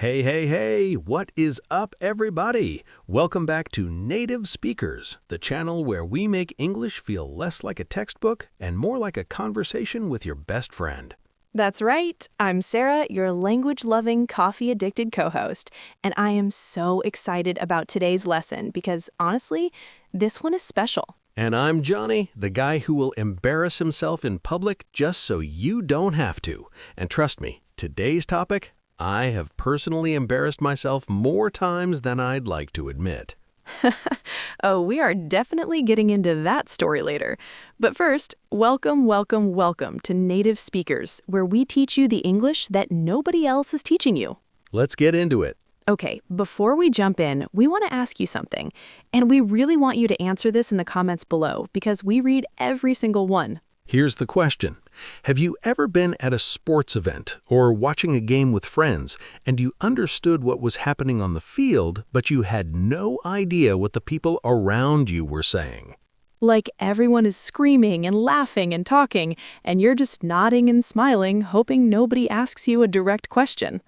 Hey, hey, hey, what is up, everybody? Welcome back to Native Speakers, the channel where we make English feel less like a textbook and more like a conversation with your best friend. That's right. I'm Sarah, your language-loving, coffee-addicted co-host, and I am so excited about today's lesson because, honestly, this one is special. And I'm Johnny, the guy who will embarrass himself in public just so you don't have to. And trust me, today's topic, I have personally embarrassed myself more times than I'd like to admit. Oh, we are definitely getting into that story later. But first, welcome to Native Speakers, where we teach you the English that nobody else is teaching you. Let's get into it. Okay, before we jump in, we want to ask you something, and we really want you to answer this in the comments below because we read every single one. Here's the question. Have you ever been at a sports event or watching a game with friends and you understood what was happening on the field, but you had no idea what the people around you were saying? Like everyone is screaming and laughing and talking, and you're just nodding and smiling, hoping nobody asks you a direct question.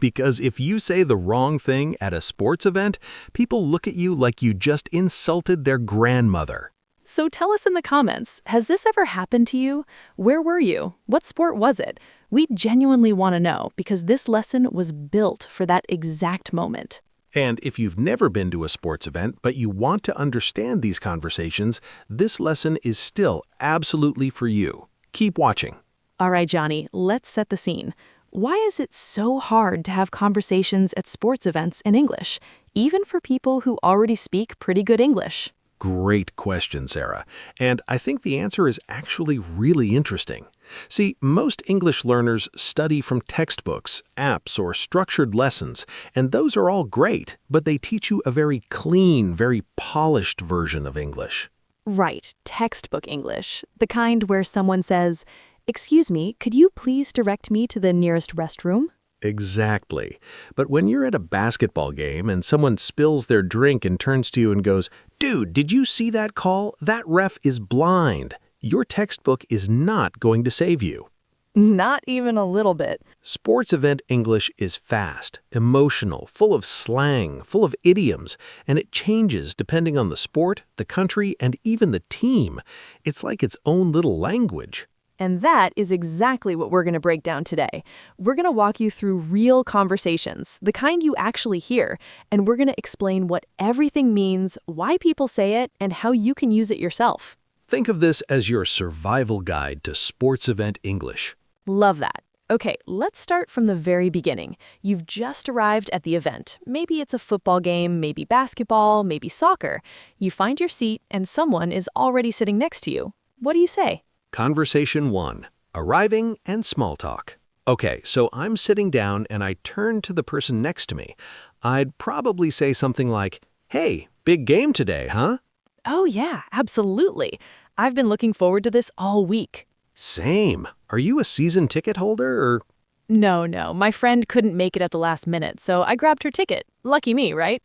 Because if you say the wrong thing at a sports event, people look at you like you just insulted their grandmother. So tell us in the comments, has this ever happened to you? Where were you? What sport was it? We genuinely want to know because this lesson was built for that exact moment. And if you've never been to a sports event but you want to understand these conversations, this lesson is still absolutely for you. Keep watching. All right, Johnny, let's set the scene. Why is it so hard to have conversations at sports events in English, even for people who already speak pretty good English? Great question, Sarah. And I think the answer is actually really interesting. See, most English learners study from textbooks, apps, or structured lessons, and those are all great, but they teach you a very clean, very polished version of English. Right, textbook English, the kind where someone says, "Excuse me, could you please direct me to the nearest restroom?" Exactly. But when you're at a basketball game and someone spills their drink and turns to you and goes, "Dude, did you see that call? That ref is blind." Your textbook is not going to save you. Not even a little bit. Sports event English is fast, emotional, full of slang, full of idioms, and it changes depending on the sport, the country, and even the team. It's like its own little language. And that is exactly what we're going to break down today. We're going to walk you through real conversations, the kind you actually hear, and we're going to explain what everything means, why people say it, and how you can use it yourself. Think of this as your survival guide to sports event English. Love that. Okay, let's start from the very beginning. You've just arrived at the event. Maybe it's a football game, maybe basketball, maybe soccer. You find your seat and someone is already sitting next to you. What do you say? Conversation 1. Arriving and small talk. Okay, so I'm sitting down and I turn to the person next to me. I'd probably say something like, "Hey, big game today, huh?" Oh yeah, absolutely. I've been looking forward to this all week. Same. Are you a season ticket holder or... No, my friend couldn't make it at the last minute, so I grabbed her ticket. Lucky me, right?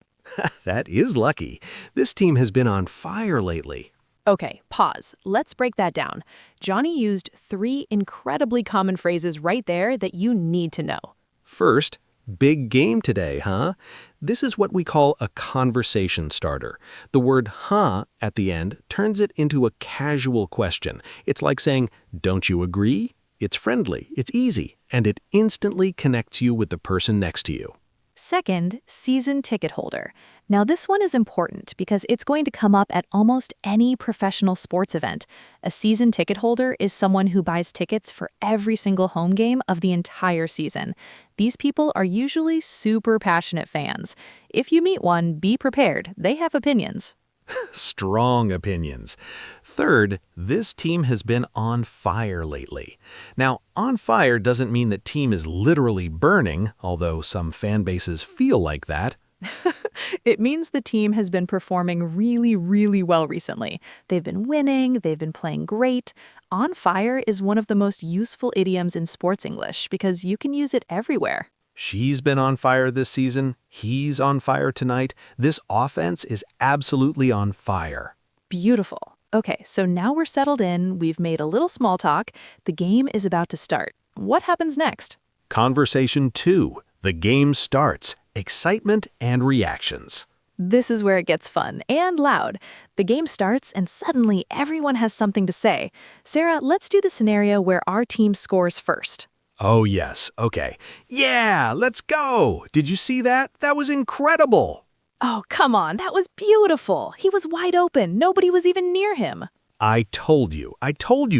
That is lucky. This team has been on fire lately. Okay, pause. Let's break that down. Johnny used 3 incredibly common phrases right there that you need to know. First, big game today, huh? This is what we call a conversation starter. The word huh at the end turns it into a casual question. It's like saying, "Don't you agree?" It's friendly, it's easy, and it instantly connects you with the person next to you. Second, season ticket holder. Now this one is important because it's going to come up at almost any professional sports event. A season ticket holder is someone who buys tickets for every single home game of the entire season. These people are usually super passionate fans. If you meet one, be prepared. They have opinions. Strong opinions. Third, this team has been on fire lately. Now, on fire doesn't mean that team is literally burning, although some fan bases feel like that. It means the team has been performing really well recently. They've been winning, they've been playing great. On fire is one of the most useful idioms in sports English because you can use it everywhere. She's been on fire this season. He's on fire tonight. This offense is absolutely on fire. Beautiful. Okay, so now we're settled in, we've made a little small talk, the game is about to start. What happens next? Conversation 2. The game starts. Excitement and reactions. This is where it gets fun and loud. The game starts and suddenly everyone has something to say. Sarah, let's do the scenario where our team scores first. Oh yes, okay. Yeah, let's go! Did you see that? That was incredible! Oh, come on, that was beautiful. He was wide open. Nobody was even near him. I told you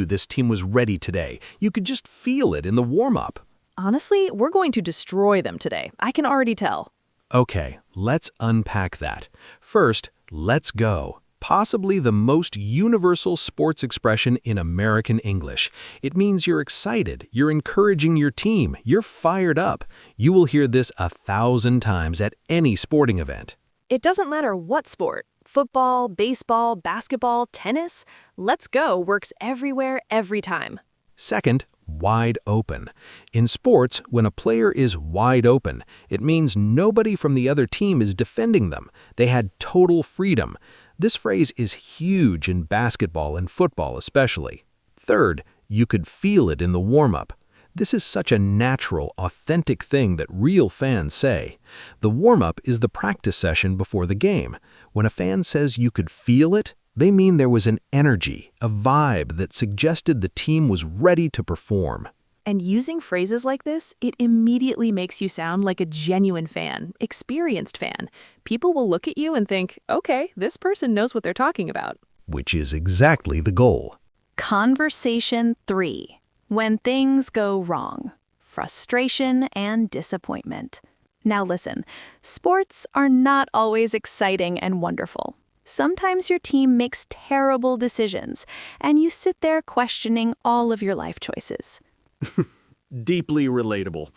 this team was ready today. You could just feel it in the warm-up. Honestly, we're going to destroy them today. I can already tell. Okay, let's unpack that. First, let's go. Possibly the most universal sports expression in American English. It means you're excited, you're encouraging your team, you're fired up. You will hear this 1,000 times at any sporting event. It doesn't matter what sport. Football, baseball, basketball, tennis. Let's go works everywhere, every time. Second, wide open. In sports, when a player is wide open, it means nobody from the other team is defending them. They had total freedom. This phrase is huge in basketball and football especially. Third, you could feel it in the warm-up. This is such a natural, authentic thing that real fans say. The warm-up is the practice session before the game. When a fan says you could feel it, they mean there was an energy, a vibe that suggested the team was ready to perform. And using phrases like this, it immediately makes you sound like a genuine fan, experienced fan. People will look at you and think, okay, this person knows what they're talking about. Which is exactly the goal. Conversation 3. When things go wrong. Frustration and disappointment. Now listen, sports are not always exciting and wonderful. Sometimes your team makes terrible decisions, and you sit there questioning all of your life choices. Deeply relatable.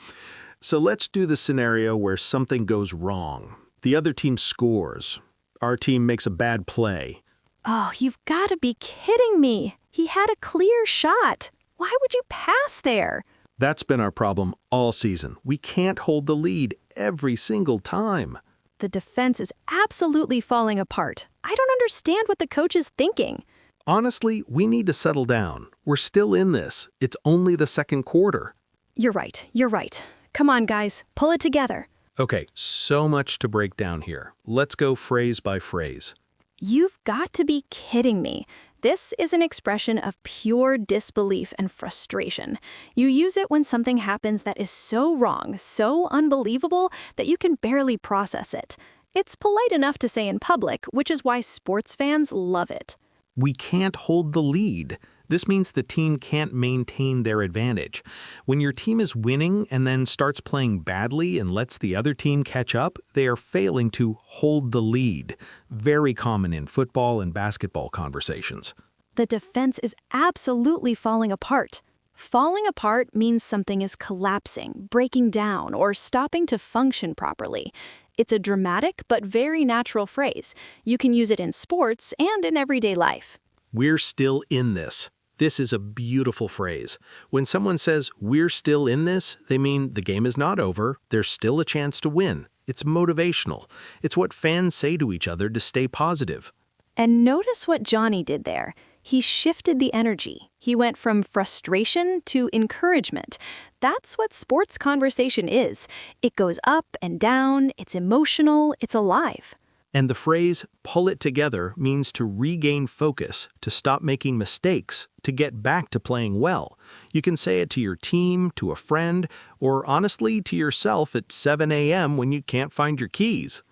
So let's do the scenario where something goes wrong. The other team scores. Our team makes a bad play. Oh, you've got to be kidding me. He had a clear shot. Why would you pass there? That's been our problem all season. We can't hold the lead every single time. The defense is absolutely falling apart. I don't understand what the coach is thinking. Honestly, we need to settle down. We're still in this. It's only the second quarter. You're right. Come on, guys, pull it together. Okay, so much to break down here. Let's go phrase by phrase. You've got to be kidding me. This is an expression of pure disbelief and frustration. You use it when something happens that is so wrong, so unbelievable, that you can barely process it. It's polite enough to say in public, which is why sports fans love it. We can't hold the lead. This means the team can't maintain their advantage. When your team is winning and then starts playing badly and lets the other team catch up, they are failing to hold the lead. Very common in football and basketball conversations. The defense is absolutely falling apart. Falling apart means something is collapsing, breaking down, or stopping to function properly. It's a dramatic but very natural phrase. You can use it in sports and in everyday life. We're still in this. This is a beautiful phrase. When someone says, we're still in this, they mean the game is not over, there's still a chance to win. It's motivational. It's what fans say to each other to stay positive. And notice what Johnny did there. He shifted the energy. He went from frustration to encouragement. That's what sports conversation is. It goes up and down, it's emotional, it's alive. And the phrase, pull it together, means to regain focus, to stop making mistakes, to get back to playing well. You can say it to your team, to a friend, or honestly to yourself at 7 a.m. when you can't find your keys.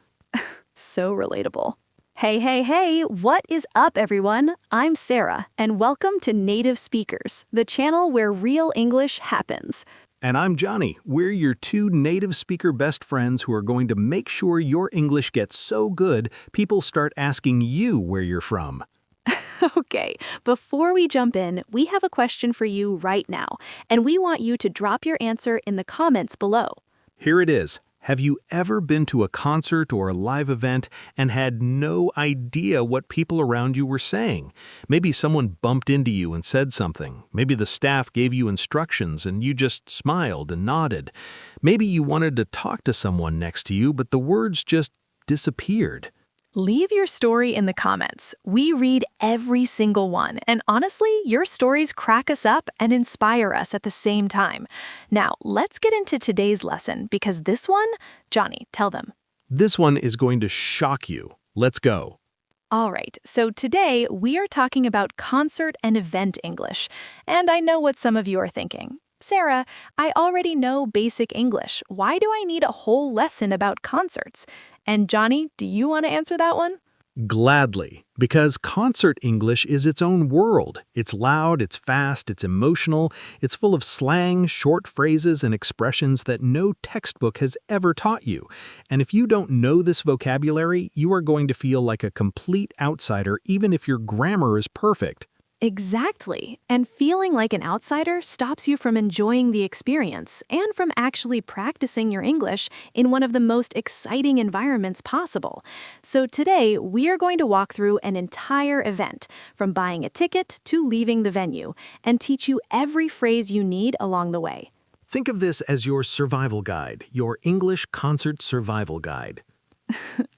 So relatable. Hey, what is up, everyone? I'm Sarah, and welcome to Native Speakers, the channel where real English happens. And I'm Johnny. We're your two native speaker best friends who are going to make sure your English gets so good, people start asking you where you're from. Okay, before we jump in, we have a question for you right now, and we want you to drop your answer in the comments below. Here it is. Have you ever been to a concert or a live event and had no idea what people around you were saying? Maybe someone bumped into you and said something. Maybe the staff gave you instructions and you just smiled and nodded. Maybe you wanted to talk to someone next to you, but the words just disappeared. Leave your story in the comments. We read every single one, and honestly, your stories crack us up and inspire us at the same time. Now, let's get into today's lesson because this one, Johnny, tell them. This one is going to shock you. Let's go. All right, so today we are talking about concert and event English. And I know what some of you are thinking. Sarah, I already know basic English. Why do I need a whole lesson about concerts? And Johnny, do you want to answer that one? Gladly, because concert English is its own world. It's loud, it's fast, it's emotional, it's full of slang, short phrases, and expressions that no textbook has ever taught you. And if you don't know this vocabulary, you are going to feel like a complete outsider even if your grammar is perfect. Exactly. And feeling like an outsider stops you from enjoying the experience and from actually practicing your English in one of the most exciting environments possible. So today, we are going to walk through an entire event, from buying a ticket to leaving the venue, and teach you every phrase you need along the way. Think of this as your survival guide, your English concert survival guide.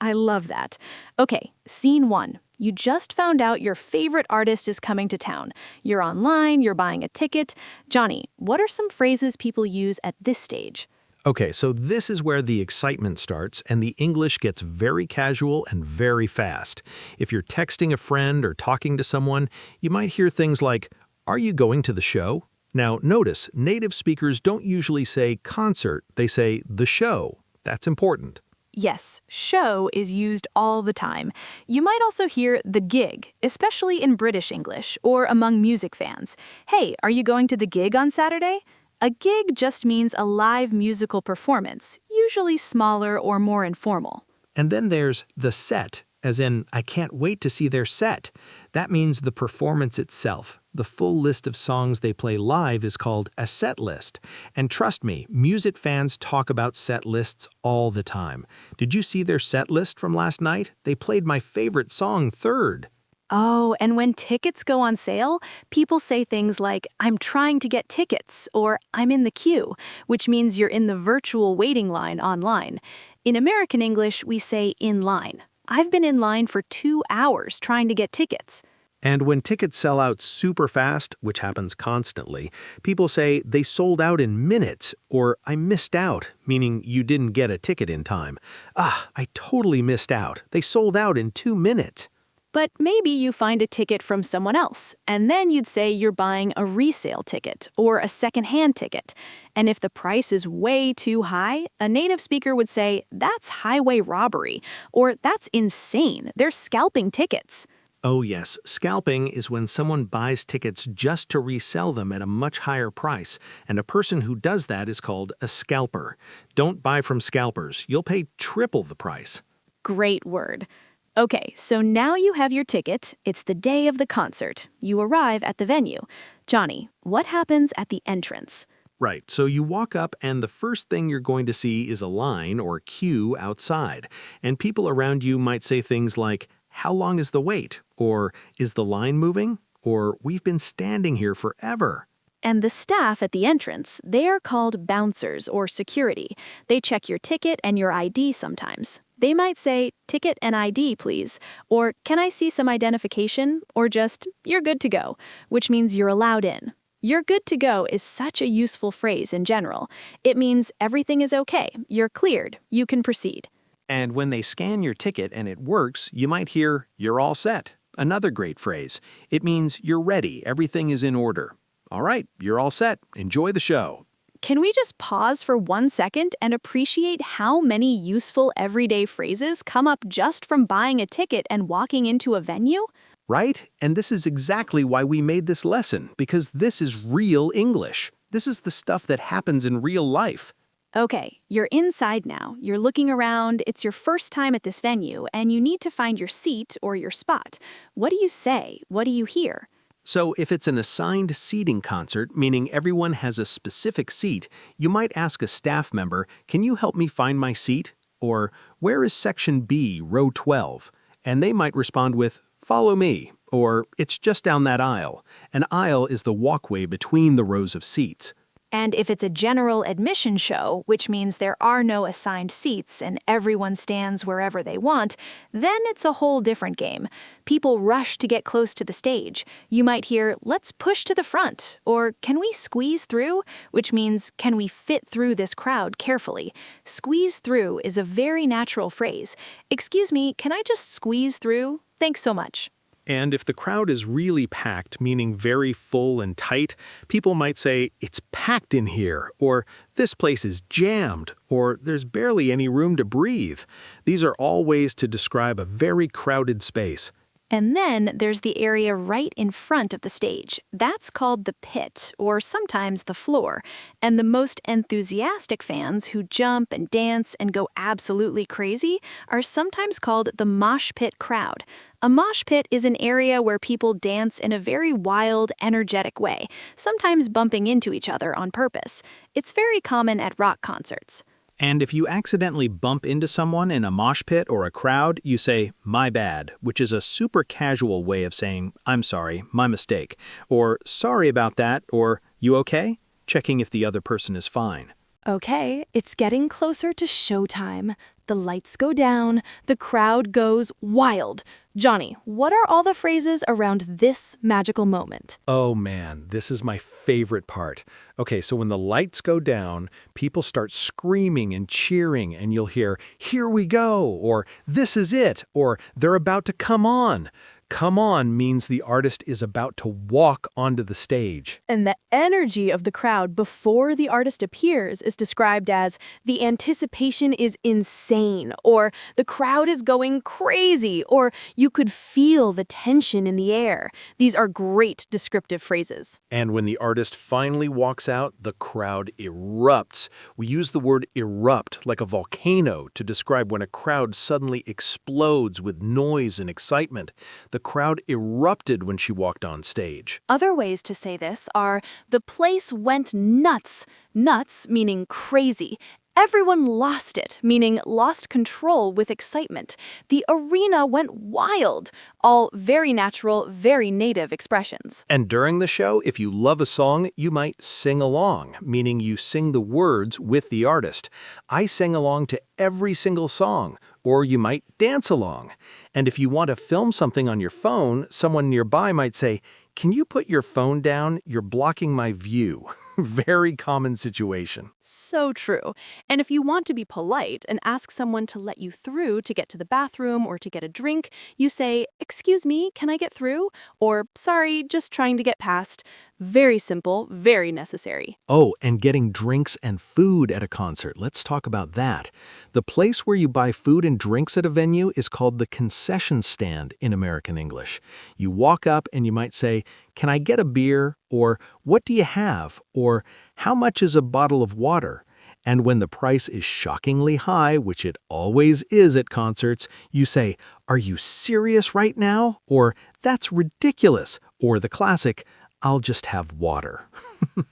I love that. Okay, scene 1. You just found out your favorite artist is coming to town. You're online, you're buying a ticket. Johnny, what are some phrases people use at this stage? Okay, so this is where the excitement starts and the English gets very casual and very fast. If you're texting a friend or talking to someone, you might hear things like, "Are you going to the show?" Now, notice, native speakers don't usually say concert, they say the show. That's important. Yes, show is used all the time. You might also hear the gig, especially in British English or among music fans. Hey, are you going to the gig on Saturday? A gig just means a live musical performance, usually smaller or more informal. And then there's the set, as in, I can't wait to see their set. That means the performance itself. The full list of songs they play live is called a set list. And trust me, music fans talk about set lists all the time. Did you see their set list from last night? They played my favorite song third. Oh, and when tickets go on sale, people say things like, I'm trying to get tickets, or I'm in the queue, which means you're in the virtual waiting line online. In American English, we say in line. I've been in line for 2 hours trying to get tickets. And when tickets sell out super fast, which happens constantly, people say they sold out in minutes, or I missed out, meaning you didn't get a ticket in time. I totally missed out. They sold out in 2 minutes. But maybe you find a ticket from someone else, and then you'd say you're buying a resale ticket or a secondhand ticket. And if the price is way too high, a native speaker would say, that's highway robbery, or that's insane, they're scalping tickets. Oh yes, scalping is when someone buys tickets just to resell them at a much higher price, and a person who does that is called a scalper. Don't buy from scalpers, you'll pay triple the price. Great word. Okay, so now you have your ticket. It's the day of the concert. You arrive at the venue. Johnny, what happens at the entrance? Right, so you walk up and the first thing you're going to see is a line or queue outside. And people around you might say things like, how long is the wait? Or is the line moving? Or we've been standing here forever. And the staff at the entrance, they are called bouncers or security. They check your ticket and your ID sometimes. They might say, ticket and ID, please, or can I see some identification, or just, you're good to go, which means you're allowed in. You're good to go is such a useful phrase in general. It means everything is okay, you're cleared, you can proceed. And when they scan your ticket and it works, you might hear, you're all set. Another great phrase. It means you're ready, everything is in order. All right, you're all set. Enjoy the show. Can we just pause for 1 second and appreciate how many useful everyday phrases come up just from buying a ticket and walking into a venue? Right? And this is exactly why we made this lesson, because this is real English. This is the stuff that happens in real life. Okay, you're inside now, you're looking around, it's your first time at this venue, and you need to find your seat or your spot. What do you say? What do you hear? So if it's an assigned seating concert, meaning everyone has a specific seat, you might ask a staff member, can you help me find my seat? Or, where is section B, row 12? And they might respond with, follow me, or it's just down that aisle. An aisle is the walkway between the rows of seats. And if it's a general admission show, which means there are no assigned seats and everyone stands wherever they want, then it's a whole different game. People rush to get close to the stage. You might hear, "Let's push to the front," or "Can we squeeze through?" which means, can we fit through this crowd carefully? Squeeze through is a very natural phrase. "Excuse me, can I just squeeze through? Thanks so much." And if the crowd is really packed, meaning very full and tight, people might say, "It's packed in here," or "This place is jammed," or "There's barely any room to breathe." These are all ways to describe a very crowded space. And then there's the area right in front of the stage. That's called the pit, or sometimes the floor. And the most enthusiastic fans who jump and dance and go absolutely crazy are sometimes called the mosh pit crowd. A mosh pit is an area where people dance in a very wild, energetic way, sometimes bumping into each other on purpose. It's very common at rock concerts. And if you accidentally bump into someone in a mosh pit or a crowd, you say, "My bad," which is a super casual way of saying, "I'm sorry, my mistake," or "Sorry about that," or "You okay?" checking if the other person is fine. Okay, it's getting closer to showtime. The lights go down, the crowd goes wild. Johnny, what are all the phrases around this magical moment? Oh man, this is my favorite part. Okay, so when the lights go down, people start screaming and cheering, and you'll hear, "Here we go," or "This is it," or "They're about to come on." Come on means the artist is about to walk onto the stage. And the energy of the crowd before the artist appears is described as "the anticipation is insane," or "the crowd is going crazy," or "you could feel the tension in the air." These are great descriptive phrases. And when the artist finally walks out, the crowd erupts. We use the word erupt like a volcano to describe when a crowd suddenly explodes with noise and excitement. The crowd erupted when she walked on stage. Other ways to say this are "the place went nuts." Nuts meaning crazy. Everyone lost it, meaning lost control with excitement. The arena went wild. All very natural, very native expressions. And during the show, if you love a song, you might sing along, meaning you sing the words with the artist. I sing along to every single song, or you might dance along. And if you want to film something on your phone, someone nearby might say, "Can you put your phone down? You're blocking my view." Very common situation. So true. And if you want to be polite and ask someone to let you through to get to the bathroom or to get a drink, you say, "Excuse me, can I get through?" Or "Sorry, just trying to get past." Very simple, very necessary. Oh, and getting drinks and food at a concert. Let's talk about that. The place where you buy food and drinks at a venue is called the concession stand in American English. You walk up and you might say, "Can I get a beer?" Or "What do you have?" Or "How much is a bottle of water?" And when the price is shockingly high, which it always is at concerts, you say, "Are you serious right now?" Or "That's ridiculous." Or the classic, "I'll just have water."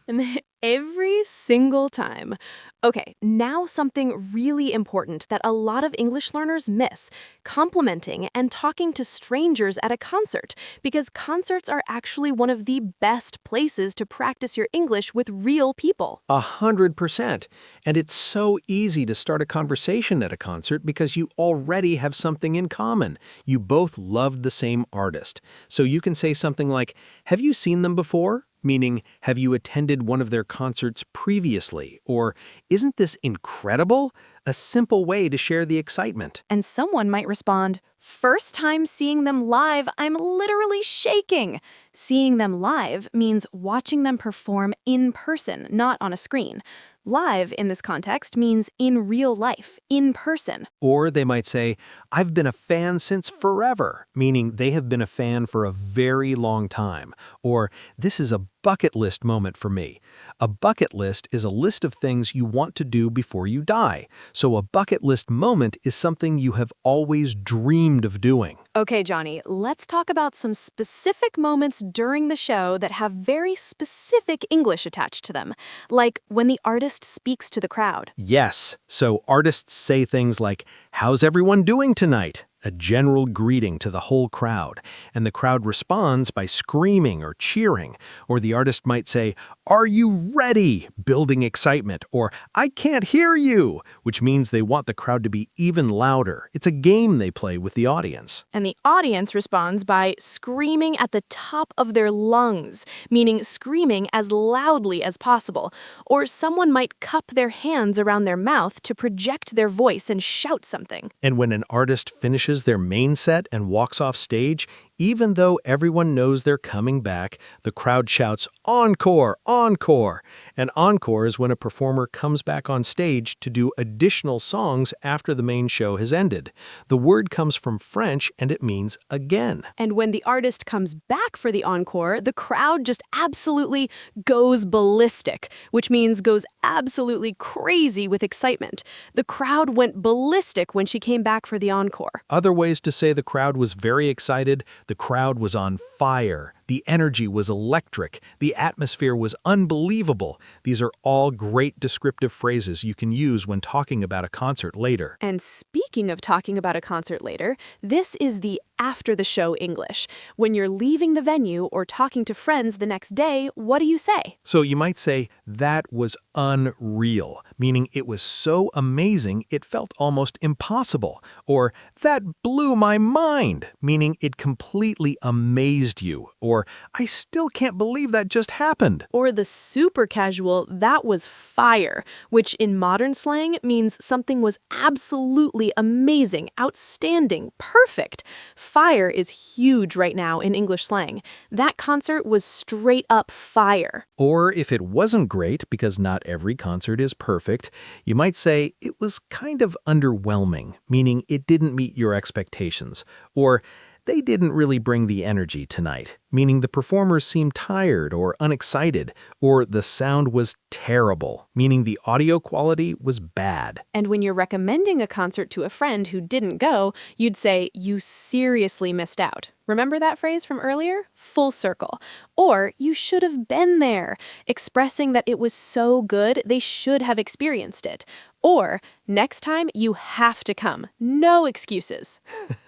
And every single time. Okay, now something really important that a lot of English learners miss: complimenting and talking to strangers at a concert, because concerts are actually one of the best places to practice your English with real people. 100%. And it's so easy to start a conversation at a concert because you already have something in common. You both loved the same artist. So you can say something like, "Have you seen them before?" Meaning, have you attended one of their concerts previously? Or, "Isn't this incredible?" A simple way to share the excitement. And someone might respond, "First time seeing them live, I'm literally shaking." Seeing them live means watching them perform in person, not on a screen. Live in this context means in real life, in person. Or they might say, "I've been a fan since forever," meaning they have been a fan for a very long time. Or, "This is a bucket list moment for me." A bucket list is a list of things you want to do before you die. So a bucket list moment is something you have always dreamed of doing. Okay, Johnny, let's talk about some specific moments during the show that have very specific English attached to them, like when the artist speaks to the crowd. Yes, so artists say things like, "How's everyone doing tonight?" a general greeting to the whole crowd, and the crowd responds by screaming or cheering, or the artist might say, "Are you ready?" building excitement, or "I can't hear you," which means they want the crowd to be even louder. It's a game they play with the audience. And the audience responds by screaming at the top of their lungs, meaning screaming as loudly as possible. Or someone might cup their hands around their mouth to project their voice and shout something. And when an artist finishes their main set and walks off stage, even though everyone knows they're coming back, the crowd shouts, "Encore! Encore!" And encore is when a performer comes back on stage to do additional songs after the main show has ended. The word comes from French and it means again. And when the artist comes back for the encore, the crowd just absolutely goes ballistic, which means goes absolutely crazy with excitement. The crowd went ballistic when she came back for the encore. Other ways to say the crowd was very excited: the crowd was on fire. The energy was electric. The atmosphere was unbelievable. These are all great descriptive phrases you can use when talking about a concert later. And speaking of talking about a concert later, this is the after the show English. When you're leaving the venue or talking to friends the next day, what do you say? So you might say, "That was unreal," meaning it was so amazing it felt almost impossible. Or, "That blew my mind," meaning it completely amazed you. Or, "I still can't believe that just happened." Or the super casual, "That was fire," which in modern slang means something was absolutely amazing, outstanding, perfect. Fire is huge right now in English slang. That concert was straight up fire. Or if it wasn't great, because not every concert is perfect, you might say it was kind of underwhelming, meaning it didn't meet your expectations. Or they didn't really bring the energy tonight, meaning the performers seemed tired or unexcited. Or the sound was terrible, meaning the audio quality was bad. And when you're recommending a concert to a friend who didn't go, you'd say, "You seriously missed out." Remember that phrase from earlier? Full circle. Or, "You should have been there," expressing that it was so good they should have experienced it. Or, "Next time you have to come. No excuses."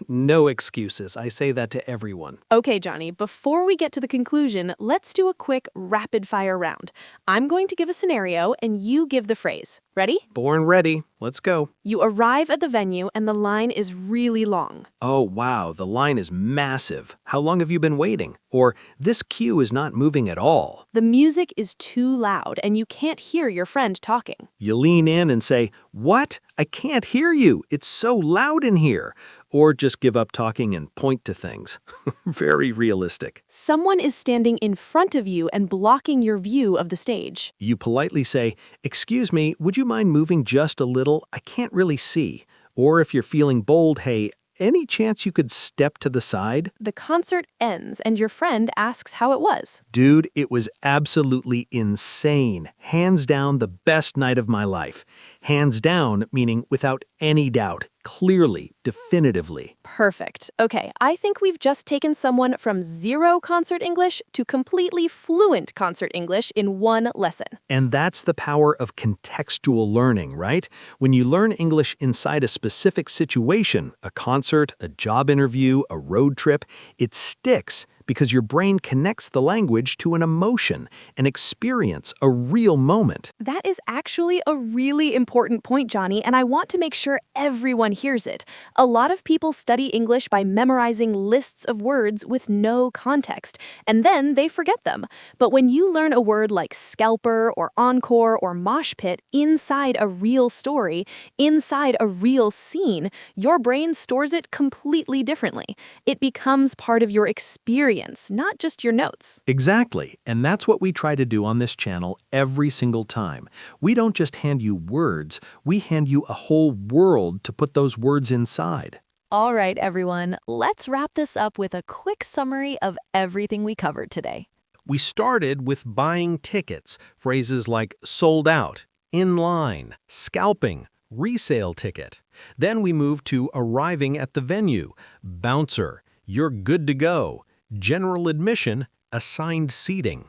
No excuses. I say that to everyone. Okay, Johnny, before we get to the conclusion, let's do a quick rapid fire round. I'm going to give a scenario and you give the phrase. Ready? Born ready. Let's go. You arrive at the venue and the line is really long. Oh, wow, the line is massive. How long have you been waiting? Or, "This queue is not moving at all." The music is too loud and you can't hear your friend talking. You lean in and say, "What? I can't hear you. It's so loud in here." Or just give up talking and point to things. Very realistic. Someone is standing in front of you and blocking your view of the stage. You politely say, "Excuse me, would you mind moving just a little? I can't really see." Or if you're feeling bold, "Hey, any chance you could step to the side?" The concert ends and your friend asks how it was. "Dude, it was absolutely insane. Hands down, the best night of my life." Hands down, meaning without any doubt, clearly, definitively. Perfect. Okay, I think we've just taken someone from zero concert English to completely fluent concert English in one lesson. And that's the power of contextual learning, right? When you learn English inside a specific situation, a concert, a job interview, a road trip, it sticks because your brain connects the language to an emotion, an experience, a real moment. That is actually a really important point, Johnny, and I want to make sure everyone hears it. A lot of people study English by memorizing lists of words with no context, and then they forget them. But when you learn a word like scalper or encore or mosh pit inside a real story, inside a real scene, your brain stores it completely differently. It becomes part of your experience, not just your notes. Exactly, and that's what we try to do on this channel every single time. We don't just hand you words, we hand you a whole world to put those words inside. All right, everyone, let's wrap this up with a quick summary of everything we covered today. We started with buying tickets, phrases like sold out, in line, scalping, resale ticket. Then we moved to arriving at the venue, bouncer, you're good to go, general admission, assigned seating.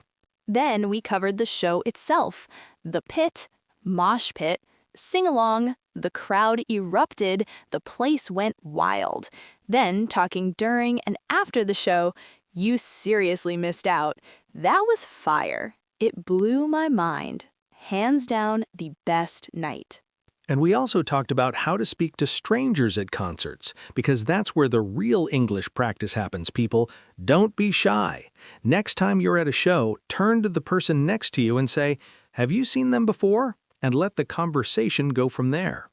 Then we covered the show itself, the pit, mosh pit, sing-along, The crowd erupted, the place went wild. Then, talking during and after the show, you seriously missed out. That was fire. It blew my mind. Hands down, the best night. And we also talked about how to speak to strangers at concerts, because that's where the real English practice happens, people. Don't be shy. Next time you're at a show, turn to the person next to you and say, "Have you seen them before?" And let the conversation go from there.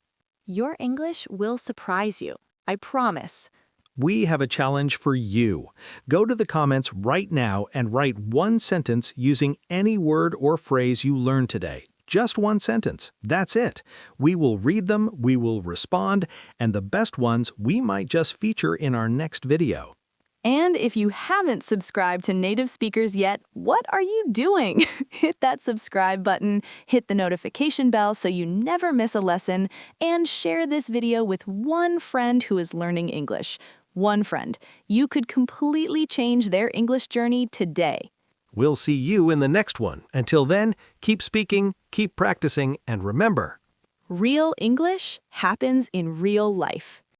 Your English will surprise you. I promise. We have a challenge for you. Go to the comments right now and write one sentence using any word or phrase you learned today. Just one sentence. That's it. We will read them, we will respond, and the best ones we might just feature in our next video. And if you haven't subscribed to Native Speakers yet, what are you doing? Hit that subscribe button, hit the notification bell so you never miss a lesson, and share this video with one friend who is learning English. One friend. You could completely change their English journey today. We'll see you in the next one. Until then, keep speaking, keep practicing, and remember, Real English happens in real life.